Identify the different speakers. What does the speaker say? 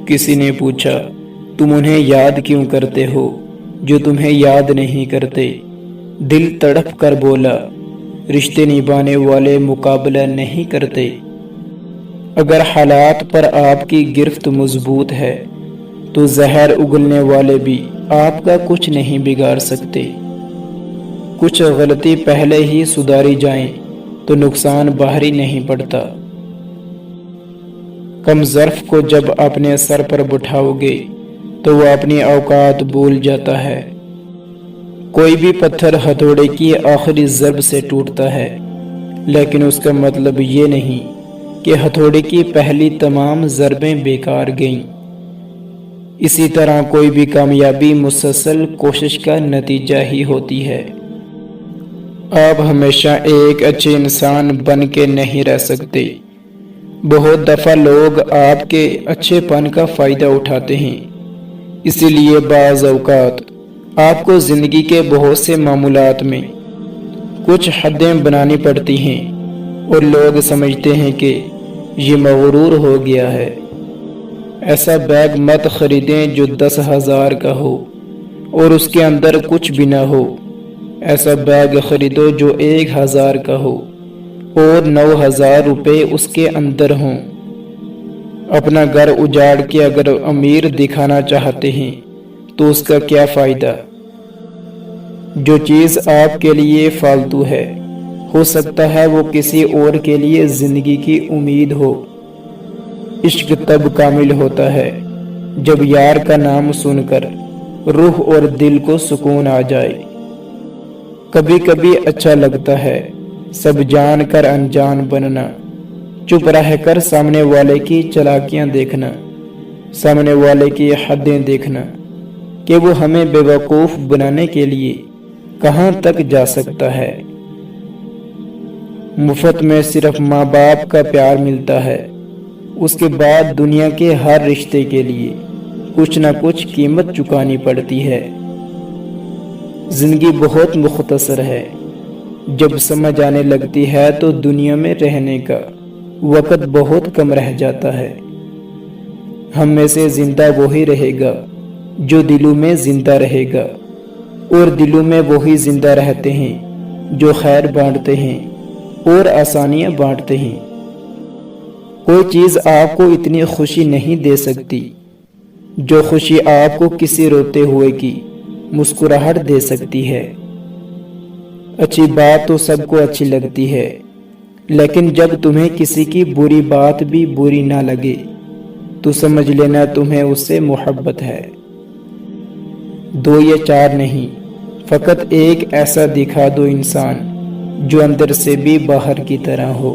Speaker 1: کسی نے پوچھا تم انہیں یاد کیوں کرتے ہو جو تمہیں یاد نہیں کرتے؟ دل تڑپ کر بولا رشتے نبھانے والے مقابلہ نہیں کرتے۔ اگر حالات پر آپ کی گرفت مضبوط ہے تو زہر اگلنے والے بھی آپ کا کچھ نہیں بگاڑ سکتے۔ کچھ غلطی پہلے ہی سدھاری جائیں تو نقصان باہری نہیں پڑتا۔ کم ظرف کو جب اپنے سر پر بٹھاؤ گے تو وہ اپنی اوقات بھول جاتا ہے۔ کوئی بھی پتھر ہتھوڑے کی آخری ضرب سے ٹوٹتا ہے، لیکن اس کا مطلب یہ نہیں کہ ہتھوڑے کی پہلی تمام ضربیں بیکار گئیں۔ اسی طرح کوئی بھی کامیابی مسلسل کوشش کا نتیجہ ہی ہوتی ہے۔ آپ ہمیشہ ایک اچھے انسان بن کے نہیں رہ سکتے۔ بہت دفعہ لوگ آپ کے اچھے پن کا فائدہ اٹھاتے ہیں، اسی لیے بعض اوقات آپ کو زندگی کے بہت سے معاملات میں کچھ حدیں بنانی پڑتی ہیں اور لوگ سمجھتے ہیں کہ یہ مغرور ہو گیا ہے۔ ایسا بیگ مت خریدیں جو 10,000 کا ہو اور اس کے اندر کچھ بھی نہ ہو۔ ایسا بیگ خریدو جو 1,000 کا ہو اور 9,000 روپے اس کے اندر ہوں۔ اپنا گھر اجاڑ کے اگر امیر دکھانا چاہتے ہیں تو اس کا کیا فائدہ؟ جو چیز آپ کے لیے فالتو ہے، ہو سکتا ہے وہ کسی اور کے لیے زندگی کی امید ہو۔ عشق تب کامل ہوتا ہے جب یار کا نام سن کر روح اور دل کو سکون آ جائے۔ کبھی کبھی اچھا لگتا ہے سب جان کر انجان بننا، چپ رہ کر سامنے والے کی چالاکیاں دیکھنا، سامنے والے کی حدیں دیکھنا کہ وہ ہمیں بے وقوف بنانے کے لیے کہاں تک جا سکتا ہے۔ مفت میں صرف ماں باپ کا پیار ملتا ہے، اس کے بعد دنیا کے ہر رشتے کے لیے کچھ نہ کچھ قیمت چکانی پڑتی ہے۔ زندگی بہت مختصر ہے، جب سمجھ آنے لگتی ہے تو دنیا میں رہنے کا وقت بہت کم رہ جاتا ہے۔ ہم میں سے زندہ وہی رہے گا جو دلوں میں زندہ رہے گا، اور دلوں میں وہی زندہ رہتے ہیں جو خیر بانٹتے ہیں اور آسانیاں بانٹتے ہیں۔ کوئی چیز آپ کو اتنی خوشی نہیں دے سکتی جو خوشی آپ کو کسی روتے ہوئے کی مسکراہٹ دے سکتی ہے۔ اچھی بات تو سب کو اچھی لگتی ہے، لیکن جب تمہیں کسی کی بری بات بھی بری نہ لگے تو سمجھ لینا تمہیں اس سے محبت ہے۔ 2 یا 4 نہیں، فقط ایک ایسا دکھا دو انسان جو اندر سے بھی باہر کی طرح ہو۔